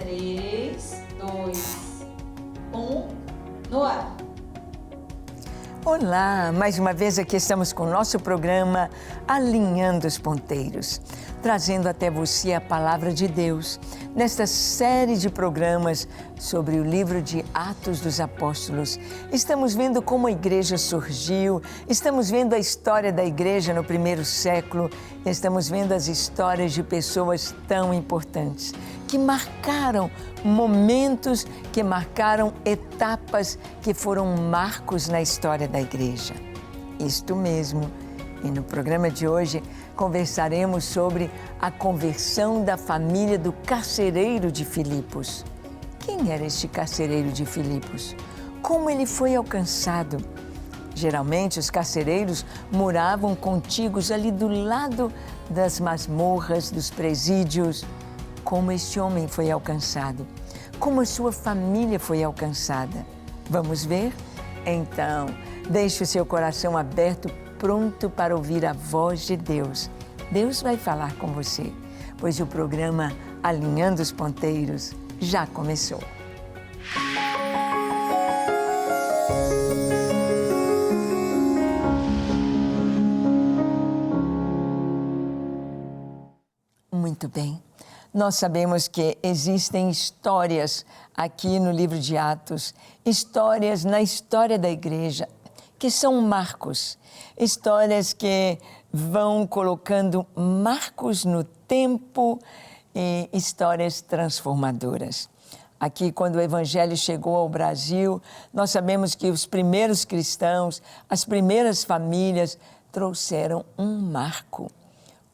3, 2, 1, no ar. Olá, mais uma vez aqui estamos com o nosso programa Alinhando os Ponteiros, trazendo até você a Palavra de Deus, nesta série de programas sobre o livro de Atos dos Apóstolos. Estamos vendo como a igreja surgiu, estamos vendo a história da igreja no primeiro século, estamos vendo as histórias de pessoas tão importantes, que marcaram momentos, que marcaram etapas, que foram marcos na história da igreja. Isto mesmo. E no programa de hoje conversaremos sobre a conversão da família do carcereiro de Filipos. Quem era este carcereiro de Filipos? Como ele foi alcançado? Geralmente os carcereiros moravam contíguos ali do lado das masmorras, dos presídios. Como este homem foi alcançado? Como a sua família foi alcançada? Vamos ver? Então, deixe o seu coração aberto, pronto para ouvir a voz de Deus. Deus vai falar com você, pois o programa Alinhando os Ponteiros já começou. Muito bem. Nós sabemos que existem histórias aqui no livro de Atos, histórias na história da igreja, que são marcos, histórias que vão colocando marcos no tempo e histórias transformadoras. Aqui, quando o Evangelho chegou ao Brasil, nós sabemos que os primeiros cristãos, as primeiras famílias trouxeram um marco.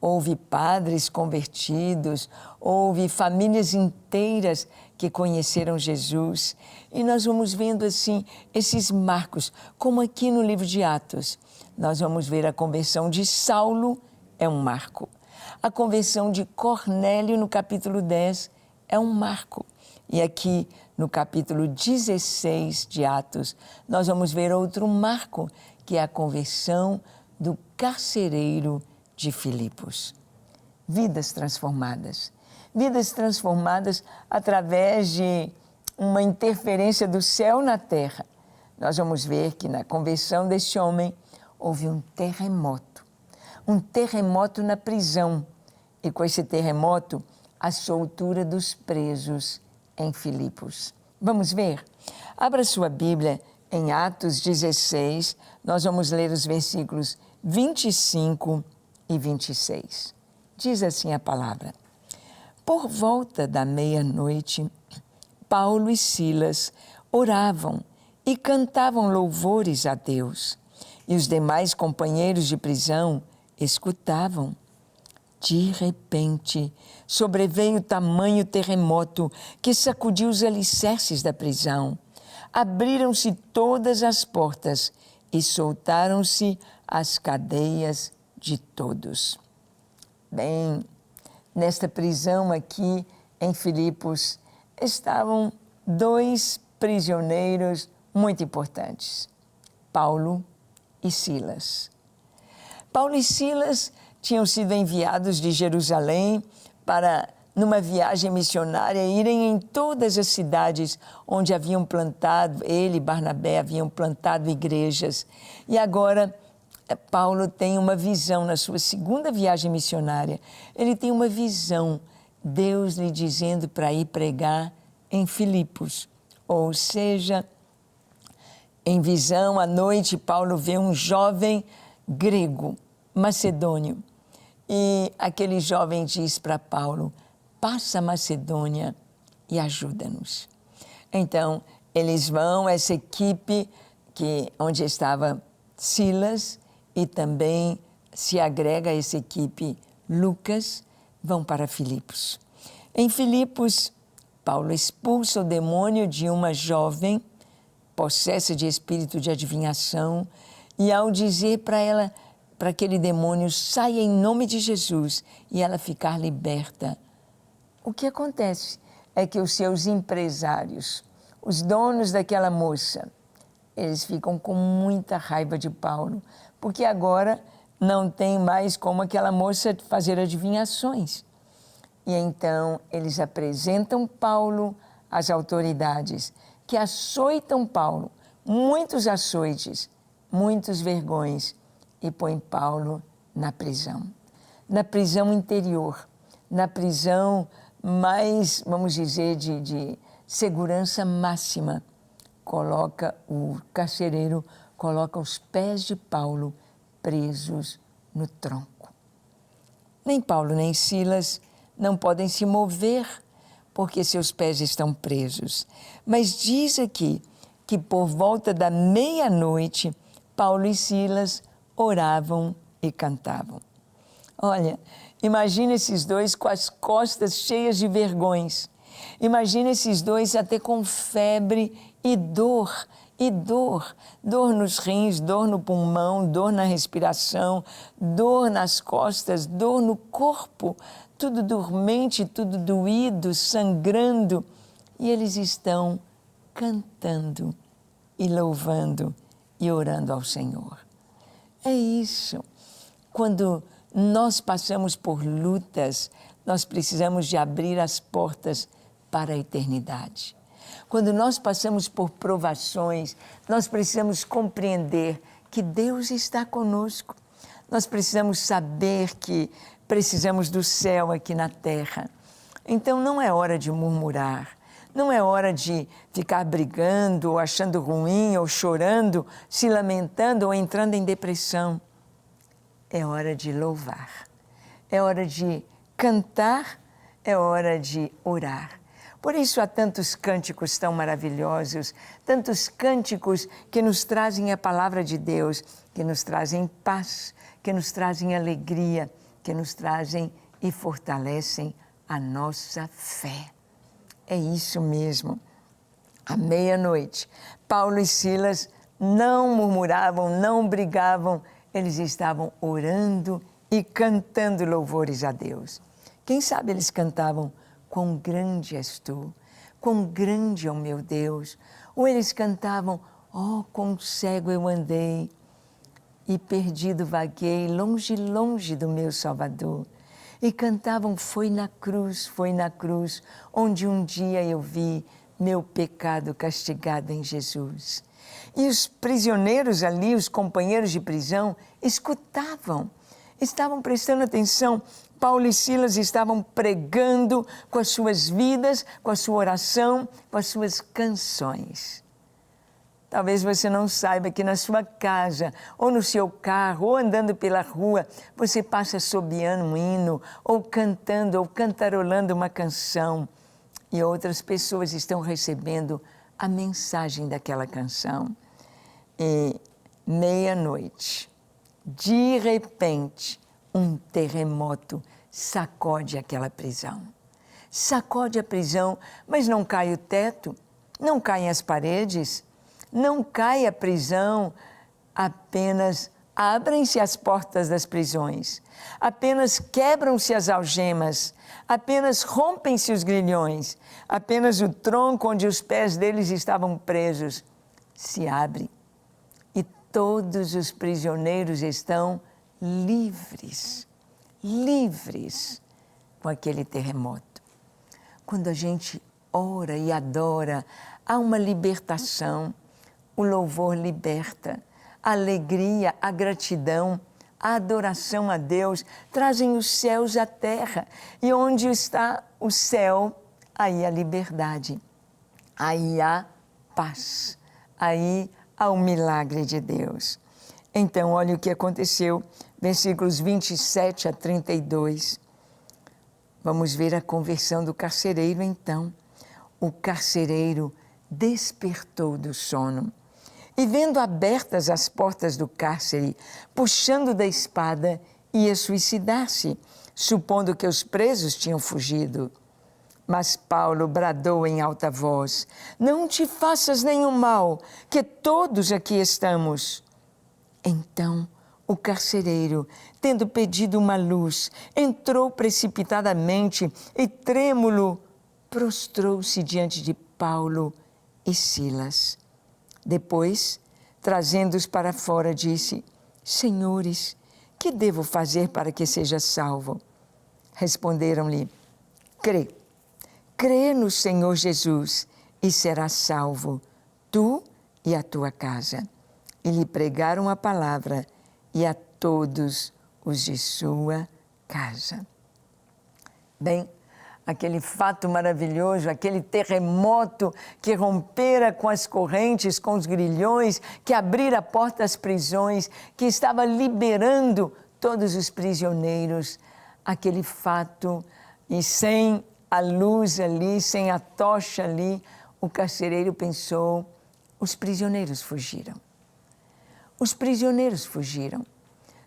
Houve padres convertidos, houve famílias inteiras que conheceram Jesus. E nós vamos vendo assim esses marcos, como aqui no livro de Atos. Nós vamos ver a conversão de Saulo, é um marco. A conversão de Cornélio no capítulo 10 é um marco. E aqui no capítulo 16 de Atos, nós vamos ver outro marco, que é a conversão do carcereiro de Filipos. Vidas transformadas através de uma interferência do céu na terra. Nós vamos ver que na conversão deste homem houve um terremoto na prisão, e com esse terremoto a soltura dos presos em Filipos. Vamos ver? Abra sua Bíblia em Atos 16, nós vamos ler os versículos 25 e 26. Diz assim a palavra: Por volta da meia-noite, Paulo e Silas oravam e cantavam louvores a Deus, e os demais companheiros de prisão escutavam. De repente, sobreveio tamanho terremoto que sacudiu os alicerces da prisão. Abriram-se todas as portas e soltaram-se as cadeias de todos. Bem, nesta prisão aqui em Filipos estavam dois prisioneiros muito importantes, Paulo e Silas. Paulo e Silas tinham sido enviados de Jerusalém para, numa viagem missionária, irem em todas as cidades onde haviam plantado, ele e Barnabé haviam plantado igrejas. E agora Paulo tem uma visão na sua segunda viagem missionária. Ele tem uma visão, Deus lhe dizendo para ir pregar em Filipos. Ou seja, em visão, à noite, Paulo vê um jovem grego, macedônio. E aquele jovem diz para Paulo: passa a Macedônia e ajuda-nos. Então, eles vão, essa equipe onde estava Silas, e também se agrega a essa equipe Lucas, vão para Filipos. Em Filipos, Paulo expulsa o demônio de uma jovem possessa de espírito de adivinhação, e ao dizer para ela, para aquele demônio, saia em nome de Jesus, e ela ficar liberta, o que acontece é que os seus empresários, os donos daquela moça, eles ficam com muita raiva de Paulo, porque agora não tem mais como aquela moça fazer adivinhações. E então eles apresentam Paulo às autoridades, que açoitam Paulo, muitos açoites, muitos vergões, e põem Paulo na prisão interior, na prisão mais, vamos dizer, de segurança máxima. O carcereiro coloca os pés de Paulo presos no tronco. Nem Paulo nem Silas não podem se mover porque seus pés estão presos. Mas diz aqui que por volta da meia-noite, Paulo e Silas oravam e cantavam. Olha, imagina esses dois com as costas cheias de vergões. Imagina esses dois até com febre e dor. Dor nos rins, dor no pulmão, dor na respiração, dor nas costas, dor no corpo, tudo dormente, tudo doído, sangrando. E eles estão cantando e louvando e orando ao Senhor. É isso. Quando nós passamos por lutas, nós precisamos de abrir as portas para a eternidade. Quando nós passamos por provações, nós precisamos compreender que Deus está conosco. Nós precisamos saber que precisamos do céu aqui na terra. Então não é hora de murmurar, não é hora de ficar brigando, ou achando ruim, ou chorando, se lamentando ou entrando em depressão. É hora de louvar, é hora de cantar, é hora de orar. Por isso há tantos cânticos tão maravilhosos, tantos cânticos que nos trazem a palavra de Deus, que nos trazem paz, que nos trazem alegria, que nos trazem e fortalecem a nossa fé. É isso mesmo. À meia-noite, Paulo e Silas não murmuravam, não brigavam, eles estavam orando e cantando louvores a Deus. Quem sabe eles cantavam: quão grande és tu, quão grande é o meu Deus. Ou eles cantavam: oh, quão cego eu andei e perdido vaguei, longe, longe do meu Salvador. E cantavam: foi na cruz, onde um dia eu vi meu pecado castigado em Jesus. E os prisioneiros ali, os companheiros de prisão, escutavam, estavam prestando atenção. Paulo e Silas estavam pregando com as suas vidas, com a sua oração, com as suas canções. Talvez você não saiba que na sua casa, ou no seu carro, ou andando pela rua, você passa assobiando um hino, ou cantando, ou cantarolando uma canção, e outras pessoas estão recebendo a mensagem daquela canção. E meia-noite, de repente, um terremoto sacode aquela prisão. Sacode a prisão, mas não cai o teto, não caem as paredes, não cai a prisão, apenas abrem-se as portas das prisões, apenas quebram-se as algemas, apenas rompem-se os grilhões, apenas o tronco onde os pés deles estavam presos se abre e todos os prisioneiros estão livres com aquele terremoto. Quando a gente ora e adora, há uma libertação, o louvor liberta, a alegria, a gratidão, a adoração a Deus trazem os céus à terra. E onde está o céu, aí a liberdade, aí há paz, aí há o milagre de Deus. Então, olha o que aconteceu, versículos 27 a 32. Vamos ver a conversão do carcereiro, então. O carcereiro despertou do sono e, vendo abertas as portas do cárcere, puxando da espada, ia suicidar-se, supondo que os presos tinham fugido. Mas Paulo bradou em alta voz: não te faças nenhum mal, que todos aqui estamos. Então o carcereiro, tendo pedido uma luz, entrou precipitadamente e, trêmulo, prostrou-se diante de Paulo e Silas. Depois, trazendo-os para fora, disse: Senhores, que devo fazer para que seja salvo? Responderam-lhe: crê. Crê no Senhor Jesus e serás salvo, tu e a tua casa. E lhe pregaram a palavra e a todos os de sua casa. Bem, aquele fato maravilhoso, aquele terremoto que rompera com as correntes, com os grilhões, que abrira a porta às prisões, que estava liberando todos os prisioneiros. Aquele fato, e sem a luz ali, sem a tocha ali, o carcereiro pensou, os prisioneiros fugiram. Os prisioneiros fugiram.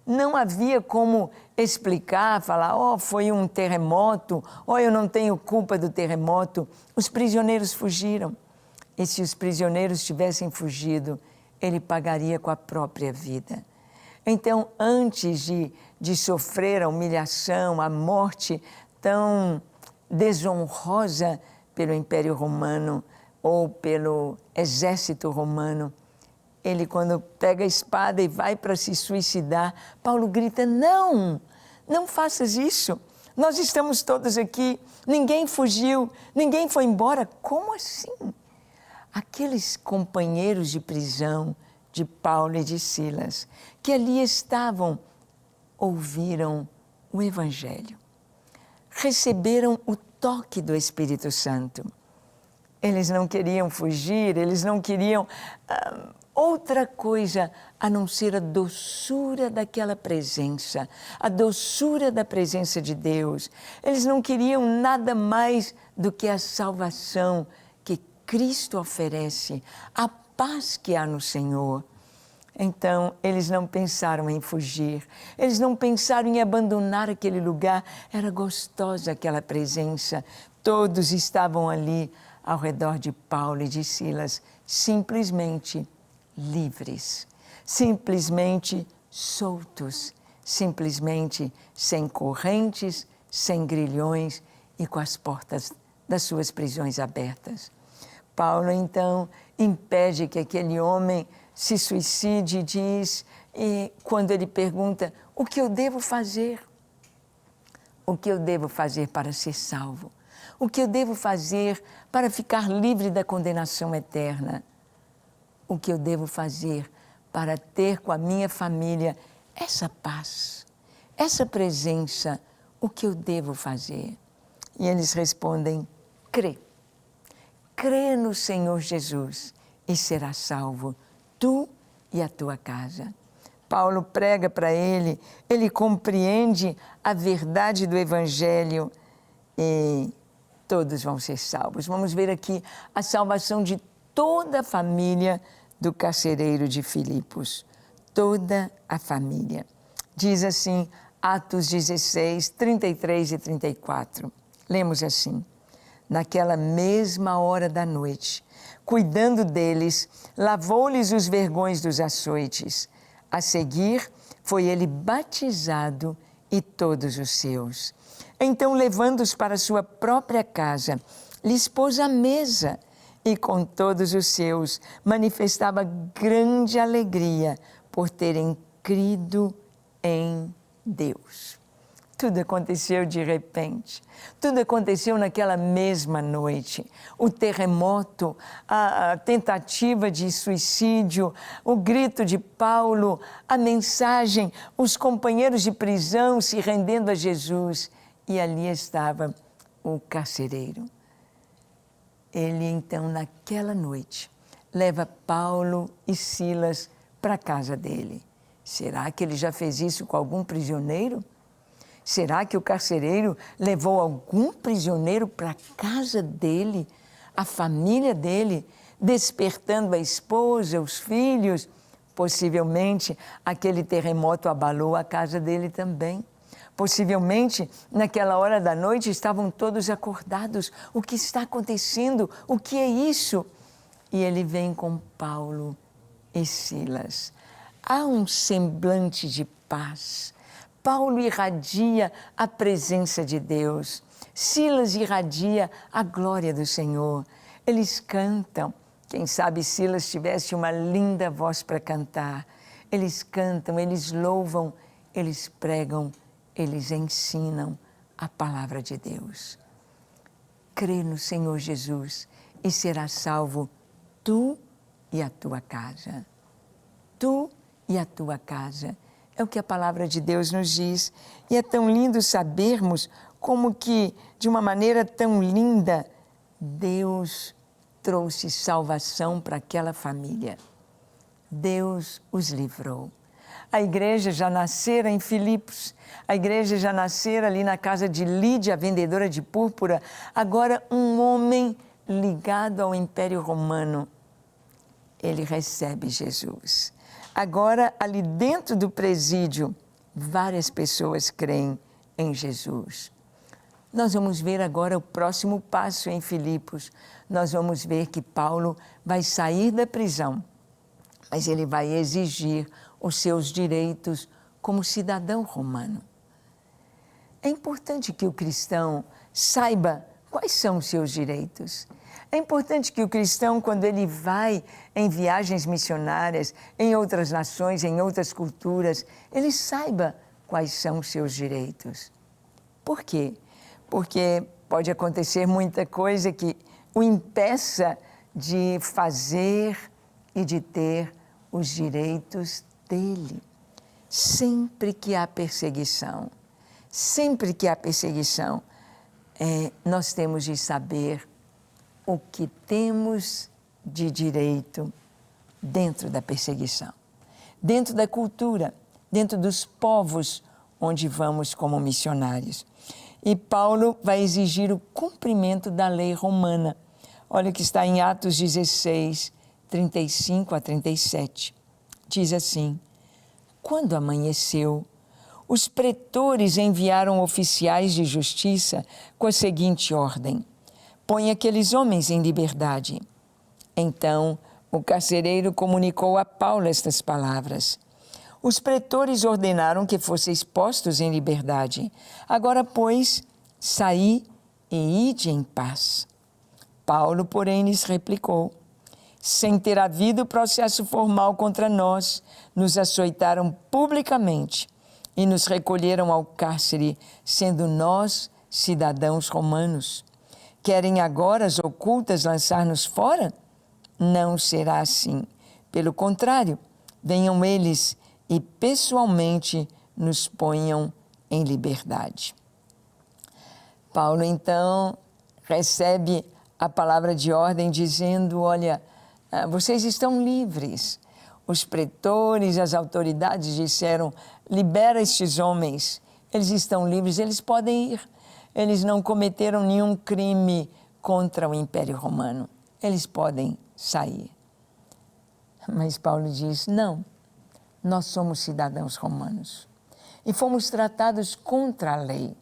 Não havia como explicar, falar, foi um terremoto, eu não tenho culpa do terremoto. Os prisioneiros fugiram. E se os prisioneiros tivessem fugido, ele pagaria com a própria vida. Então, antes de sofrer a humilhação, a morte tão desonrosa pelo Império Romano ou pelo exército romano, ele, quando pega a espada e vai para se suicidar, Paulo grita, não faças isso. Nós estamos todos aqui, ninguém fugiu, ninguém foi embora. Como assim? Aqueles companheiros de prisão de Paulo e de Silas, que ali estavam, ouviram o Evangelho, receberam o toque do Espírito Santo. Eles não queriam fugir, eles não queriam outra coisa a não ser a doçura daquela presença, a doçura da presença de Deus. Eles não queriam nada mais do que a salvação que Cristo oferece, a paz que há no Senhor. Então, eles não pensaram em fugir, eles não pensaram em abandonar aquele lugar. Era gostosa aquela presença, todos estavam ali ao redor de Paulo e de Silas, simplesmente livres, simplesmente soltos, simplesmente sem correntes, sem grilhões e com as portas das suas prisões abertas. Paulo, então, impede que aquele homem se suicide e diz, quando ele pergunta, o que eu devo fazer? O que eu devo fazer para ser salvo? O que eu devo fazer para ficar livre da condenação eterna? O que eu devo fazer para ter com a minha família essa paz, essa presença? O que eu devo fazer? E eles respondem, crê. Crê no Senhor Jesus e serás salvo, tu e a tua casa. Paulo prega para ele compreende a verdade do Evangelho e todos vão ser salvos. Vamos ver aqui a salvação de toda a família do carcereiro de Filipos. Toda a família. Diz assim, Atos 16, 33 e 34. Lemos assim. Naquela mesma hora da noite, cuidando deles, lavou-lhes os vergões dos açoites. A seguir, foi ele batizado e todos os seus. Então, levando-os para sua própria casa, lhes pôs à mesa e com todos os seus manifestava grande alegria por terem crido em Deus. Tudo aconteceu de repente, tudo aconteceu naquela mesma noite. O terremoto, a tentativa de suicídio, o grito de Paulo, a mensagem, os companheiros de prisão se rendendo a Jesus. E ali estava o carcereiro. Ele então, naquela noite, leva Paulo e Silas para a casa dele. Será que ele já fez isso com algum prisioneiro? Será que o carcereiro levou algum prisioneiro para a casa dele, a família dele, despertando a esposa, os filhos? Possivelmente, aquele terremoto abalou a casa dele também. Possivelmente, naquela hora da noite, estavam todos acordados. O que está acontecendo? O que é isso? E ele vem com Paulo e Silas. Há um semblante de paz. Paulo irradia a presença de Deus. Silas irradia a glória do Senhor. Eles cantam. Quem sabe Silas tivesse uma linda voz para cantar. Eles cantam, eles louvam, eles pregam, eles ensinam a palavra de Deus. crê no Senhor Jesus e serás salvo, tu e a tua casa. Tu e a tua casa. É o que a palavra de Deus nos diz. E é tão lindo sabermos como que, de uma maneira tão linda, Deus trouxe salvação para aquela família. Deus os livrou. A igreja já nascera em Filipos, a igreja já nascera ali na casa de Lídia, a vendedora de púrpura, agora um homem ligado ao Império Romano. Ele recebe Jesus. Agora, ali dentro do presídio, várias pessoas creem em Jesus. Nós vamos ver agora o próximo passo em Filipos. Nós vamos ver que Paulo vai sair da prisão, mas ele vai exigir os seus direitos como cidadão romano. É importante que o cristão saiba quais são os seus direitos. É importante que o cristão, quando ele vai em viagens missionárias, em outras nações, em outras culturas, ele saiba quais são os seus direitos. Por quê? Porque pode acontecer muita coisa que o impeça de fazer e de ter os direitos dele. Sempre que há perseguição, nós temos de saber o que temos de direito dentro da perseguição, dentro da cultura, dentro dos povos onde vamos como missionários. E Paulo vai exigir o cumprimento da lei romana. Olha o que está em Atos 16, 35 a 37. Diz assim: quando amanheceu, os pretores enviaram oficiais de justiça com a seguinte ordem: põe aqueles homens em liberdade. Então, o carcereiro comunicou a Paulo estas palavras: os pretores ordenaram que fossem postos em liberdade. Agora, pois, saí e ide em paz. Paulo, porém, lhes replicou: sem ter havido processo formal contra nós, nos açoitaram publicamente e nos recolheram ao cárcere, sendo nós cidadãos romanos. Querem agora as ocultas lançar-nos fora? Não será assim. Pelo contrário, venham eles e pessoalmente nos ponham em liberdade. Paulo, então, recebe a palavra de ordem dizendo: olha, vocês estão livres. Os pretores, as autoridades disseram: libera estes homens, eles estão livres, eles podem ir. Eles não cometeram nenhum crime contra o Império Romano, eles podem sair. Mas Paulo diz: não, nós somos cidadãos romanos e fomos tratados contra a lei.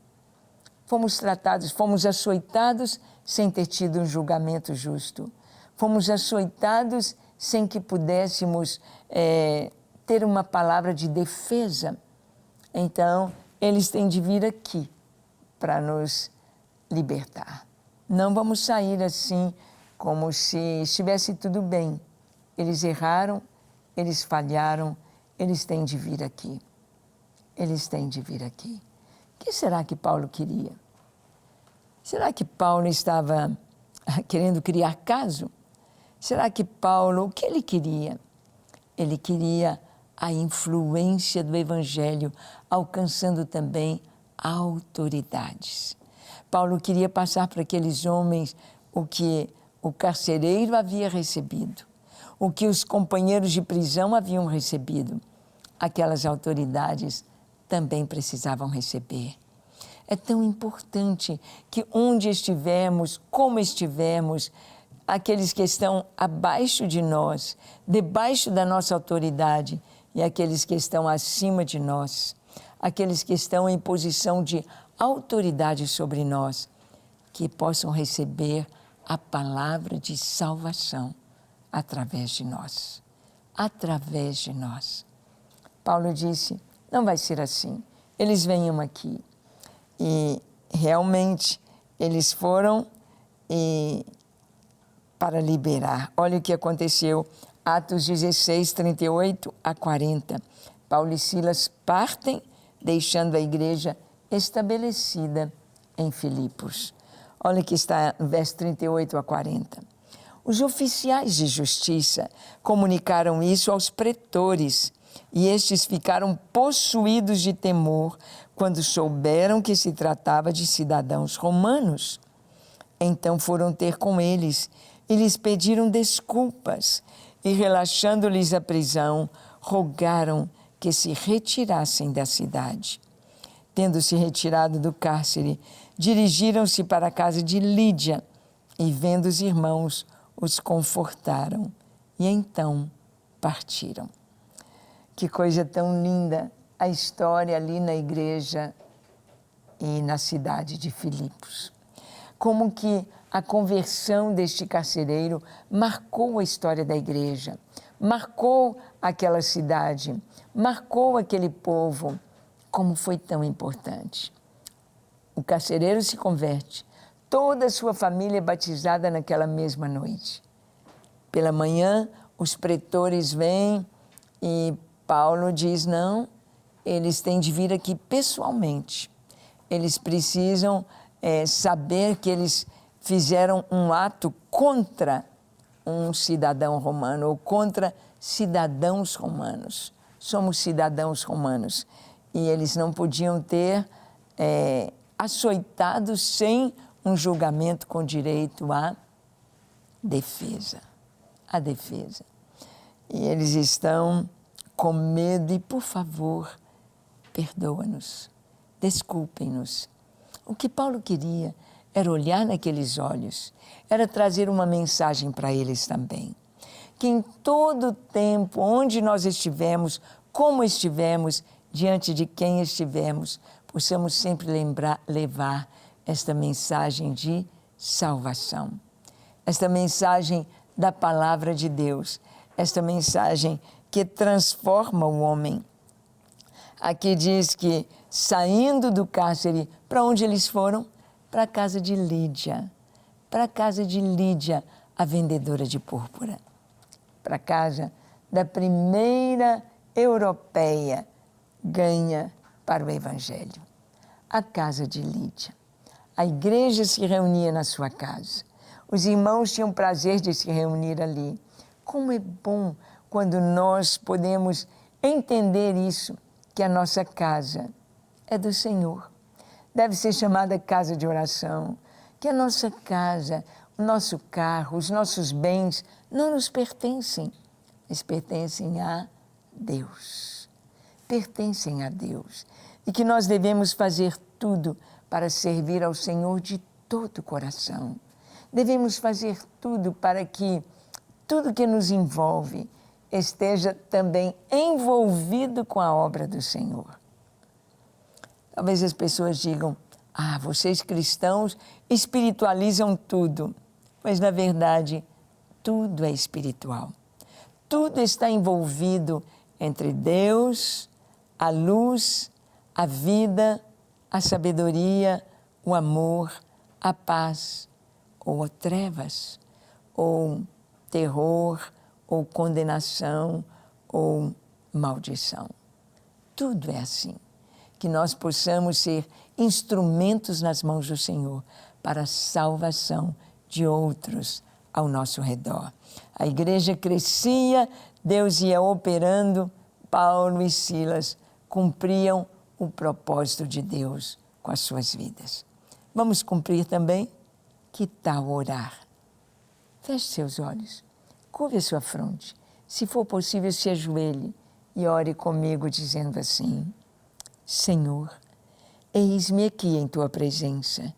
Fomos açoitados sem ter tido um julgamento justo. Fomos açoitados sem que pudéssemos ter uma palavra de defesa. Então, eles têm de vir aqui para nos libertar. Não vamos sair assim como se estivesse tudo bem. Eles erraram, eles falharam, eles têm de vir aqui. Eles têm de vir aqui. O que será que Paulo queria? Será que Paulo estava querendo criar caso? Será que Paulo, o que ele queria? Ele queria a influência do Evangelho, alcançando também autoridades. Paulo queria passar para aqueles homens o que o carcereiro havia recebido, o que os companheiros de prisão haviam recebido. Aquelas autoridades também precisavam receber. É tão importante que onde estivermos, como estivermos, aqueles que estão abaixo de nós, debaixo da nossa autoridade, e aqueles que estão acima de nós, aqueles que estão em posição de autoridade sobre nós, que possam receber a palavra de salvação através de nós. Através de nós. Paulo disse: não vai ser assim. Eles venham aqui. E realmente eles foram para liberar. Olha o que aconteceu. Atos 16, 38 a 40. Paulo e Silas partem, deixando a igreja estabelecida em Filipos. Olha que está no verso 38 a 40. Os oficiais de justiça comunicaram isso aos pretores, e estes ficaram possuídos de temor quando souberam que se tratava de cidadãos romanos. Então foram ter com eles e lhes pediram desculpas, e relaxando-lhes a prisão, rogaram que se retirassem da cidade. Tendo-se retirado do cárcere, dirigiram-se para a casa de Lídia, e vendo os irmãos, os confortaram, e então partiram. Que coisa tão linda a história ali na igreja e na cidade de Filipos. Como que a conversão deste carcereiro marcou a história da igreja, marcou aquela cidade, marcou aquele povo, como foi tão importante. O carcereiro se converte, toda a sua família é batizada naquela mesma noite. Pela manhã, os pretores vêm e Paulo diz, não, eles têm de vir aqui pessoalmente. Eles precisam saber que eles fizeram um ato contra um cidadão romano ou contra cidadãos romanos. Somos cidadãos romanos e eles não podiam ter açoitados sem um julgamento com direito à defesa. A defesa. E eles estão com medo e, por favor, perdoa-nos, desculpem-nos. O que Paulo queria era olhar naqueles olhos, era trazer uma mensagem para eles também. Que em todo tempo, onde nós estivemos, como estivemos, diante de quem estivemos, possamos sempre levar esta mensagem de salvação, esta mensagem da palavra de Deus, esta mensagem que transforma o homem. Aqui diz que, saindo do cárcere, para onde eles foram? Para a casa de Lídia. Para a casa de Lídia, a vendedora de púrpura. Para a casa da primeira europeia ganha para o Evangelho. A casa de Lídia. A igreja se reunia na sua casa. Os irmãos tinham prazer de se reunir ali. Como é bom quando nós podemos entender isso, que a nossa casa é do Senhor. Deve ser chamada casa de oração, que a nossa casa, o nosso carro, os nossos bens não nos pertencem, mas pertencem a Deus. Pertencem a Deus. E que nós devemos fazer tudo para servir ao Senhor de todo o coração. Devemos fazer tudo para que tudo que nos envolve esteja também envolvido com a obra do Senhor. Talvez as pessoas digam, vocês cristãos espiritualizam tudo. Mas, na verdade, tudo é espiritual. Tudo está envolvido entre Deus, a luz, a vida, a sabedoria, o amor, a paz, ou trevas, ou terror, ou condenação, ou maldição. Tudo é assim. Que nós possamos ser instrumentos nas mãos do Senhor para a salvação de outros ao nosso redor. A igreja crescia, Deus ia operando, Paulo e Silas cumpriam o propósito de Deus com as suas vidas. Vamos cumprir também? Que tal orar? Feche seus olhos, curve a sua fronte. Se for possível, se ajoelhe e ore comigo dizendo assim, Senhor, eis-me aqui em Tua presença.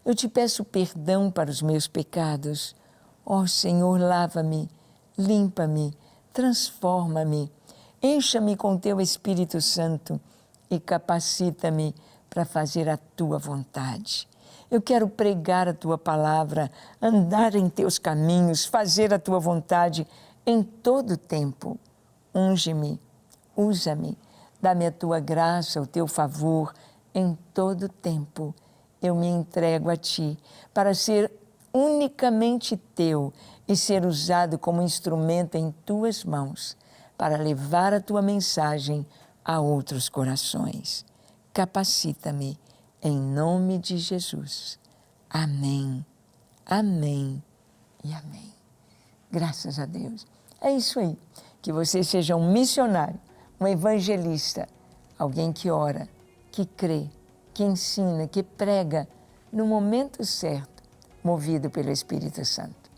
Eu te peço perdão para os meus pecados. Ó Senhor, lava-me, limpa-me, transforma-me, encha-me com Teu Espírito Santo e capacita-me para fazer a Tua vontade. Eu quero pregar a Tua palavra, andar em Teus caminhos, fazer a Tua vontade em todo o tempo. Unge-me, usa-me, dá-me a Tua graça, o Teu favor em todo o tempo. Eu me entrego a Ti para ser unicamente Teu e ser usado como instrumento em Tuas mãos para levar a Tua mensagem a outros corações. Capacita-me em nome de Jesus. Amém, amém e amém. Graças a Deus. É isso aí. Que você seja um missionário, um evangelista, alguém que ora, que crê, que ensina, que prega no momento certo, movido pelo Espírito Santo.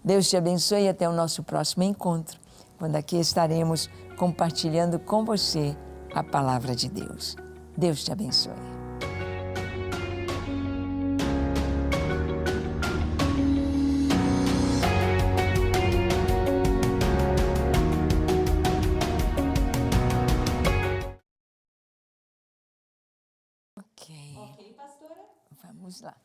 Deus te abençoe e até o nosso próximo encontro, quando aqui estaremos compartilhando com você a palavra de Deus. Deus te abençoe. Ok, Ok, pastora? vamos lá.